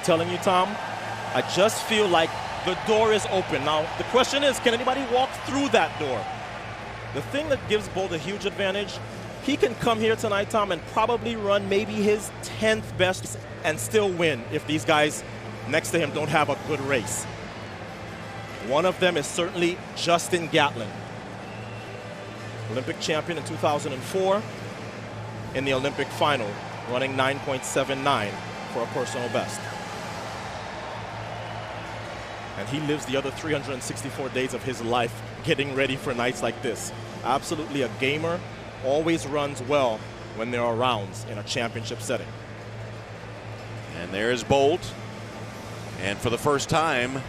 telling you, Tom, I just feel like the door is open. Now, the question is, can anybody walk through that door? The thing that gives Bolt a huge advantage, he can come here tonight, Tom, and probably run maybe his 10th best and still win if these guys next to him don't have a good race. One of them is certainly Justin Gatlin, Olympic champion in 2004 in the Olympic final, running 9.79 for a personal best. And he lives the other 364 days of his life getting ready for nights like this. Absolutely a gamer, always runs well when there are rounds in a championship setting. And there's Bolt. And for the first time,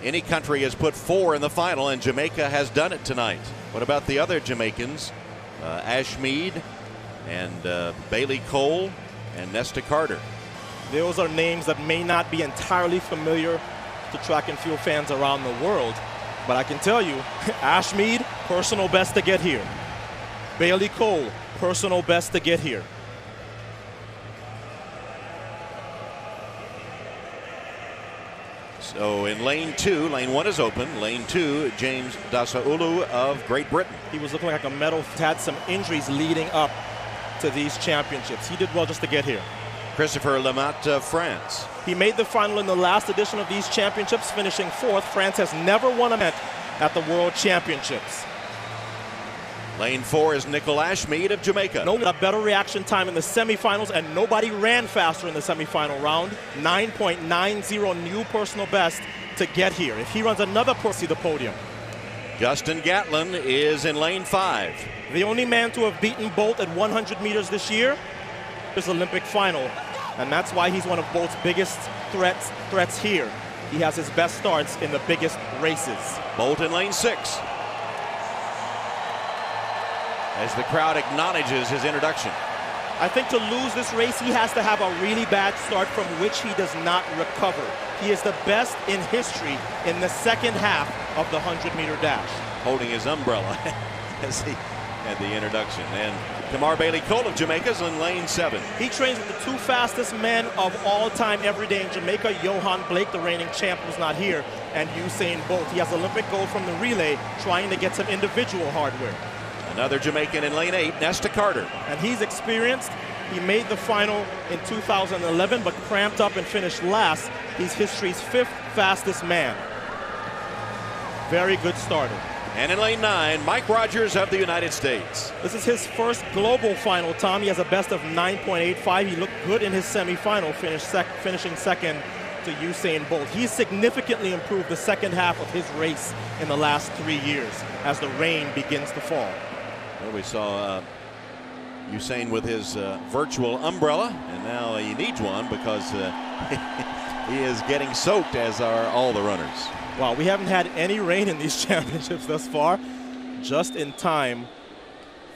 any country has put 4 in the final, and Jamaica has done it tonight. What about the other Jamaicans? Ashmead and Bailey Cole and Nesta Carter. Those are names that may not be entirely familiar to track and field fans around the world, but I can tell you, Ashmead, personal best to get here. Bailey Cole, personal best to get here. So in lane 2, lane 1 is open. Lane 2, James Dasaulu of Great Britain. He was looking like a medal, had some injuries leading up to these championships. He did well just to get here. Christopher Lamat, France. He made the final in the last edition of these championships, finishing 4th. France has never won a event at the World Championships. Lane 4 is Nicol Ashmead of Jamaica. No, a better reaction time in the semifinals, and nobody ran faster in the semifinal round. 9.90 new personal best to get here. If he runs another see the podium. Justin Gatlin is in lane 5. The only man to have beaten Bolt at 100 meters this year is Olympic final, and that's why he's one of Bolt's biggest threats here. He has his best starts in the biggest races. Bolt in lane 6. As the crowd acknowledges his introduction. I think to lose this race, he has to have a really bad start from which he does not recover. He is the best in history in the second half of the 100-meter dash. Holding his umbrella as he had the introduction. And Kamar Bailey Cole of Jamaica is in lane 7. He trains with the 2 fastest men of all time every day in Jamaica. Johan Blake, the reigning champ, was not here, and Usain Bolt. He has Olympic gold from the relay, trying to get some individual hardware. Another Jamaican in lane 8, Nesta Carter. And he's experienced. He made the final in 2011, but cramped up and finished last. He's history's 5th fastest man. Very good starter. And in lane 9, Mike Rogers of the United States. This is his first global final, Tom. He has a best of 9.85. He looked good in his semifinal, finishing second to Usain Bolt. He's significantly improved the second half of his race in the last 3 years as the rain begins to fall. Well, we saw Usain with his virtual umbrella, and now he needs one because he is getting soaked, as are all the runners. Wow, we haven't had any rain in these championships thus far, just in time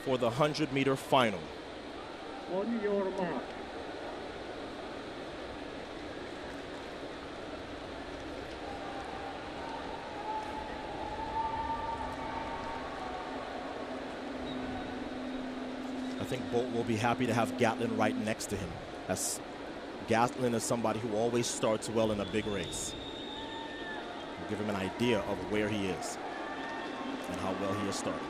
for the 100-meter final. On your mark. I think Bolt will be happy to have Gatlin right next to him, as Gatlin is somebody who always starts well in a big race. We'll give him an idea of where he is and how well he has started.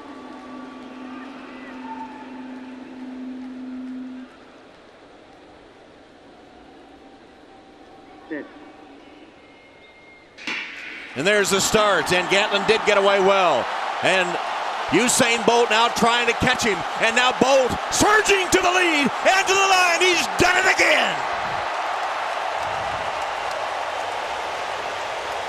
And there's the start, and Gatlin did get away well. And Usain Bolt now trying to catch him, and now Bolt surging to the lead and to the line. He's done it again.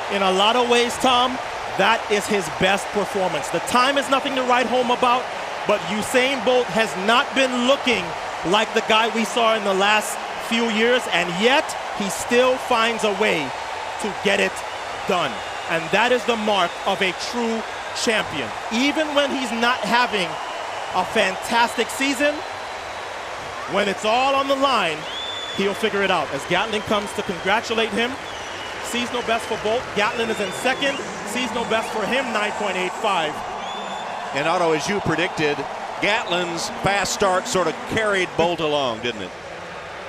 In a lot of ways, Tom, that is his best performance. The time is nothing to write home about, but Usain Bolt has not been looking like the guy we saw in the last few years, and yet he still finds a way to get it done. And that is the mark of a true champion. Even when he's not having a fantastic season, when it's all on the line, he'll figure it out. As Gatlin comes to congratulate him, sees no best for Bolt. Gatlin is in second, sees no best for him, 9.85. And Otto, as you predicted, Gatlin's fast start sort of carried Bolt along, didn't it?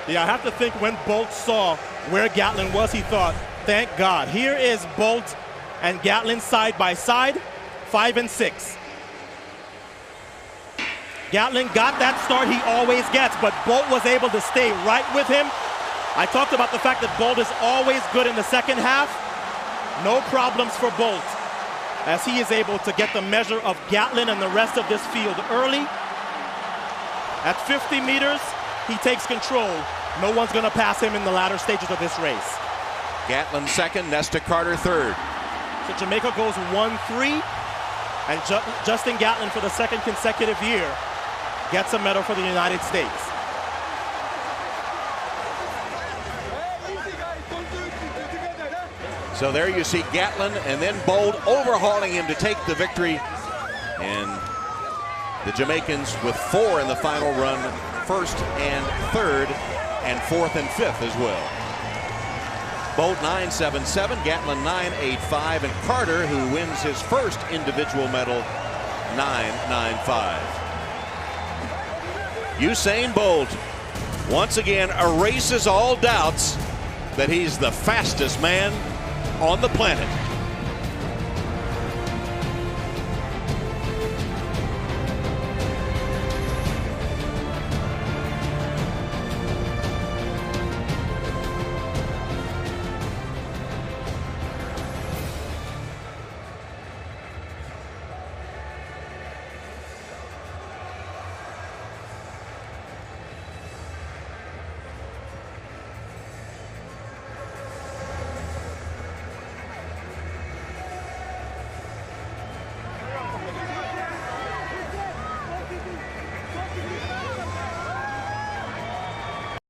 Yeah, I have to think when Bolt saw where Gatlin was, he thought, thank God. Here is Bolt and Gatlin side by side, 5 and 6. Gatlin got that start he always gets, but Bolt was able to stay right with him. I talked about the fact that Bolt is always good in the second half. No problems for Bolt, as he is able to get the measure of Gatlin and the rest of this field early. At 50 meters, he takes control. No one's going to pass him in the latter stages of this race. Gatlin second, Nesta Carter third. So Jamaica goes 1-3, and Justin Gatlin, for the second consecutive year, gets a medal for the United States. So there you see Gatlin and then Bolt overhauling him to take the victory. And the Jamaicans with 4 in the final run, first and third, and fourth and fifth as well. Bolt 9.77, Gatlin 9.85, and Carter, who wins his first individual medal, 9.95. Usain Bolt once again erases all doubts that he's the fastest man on the planet.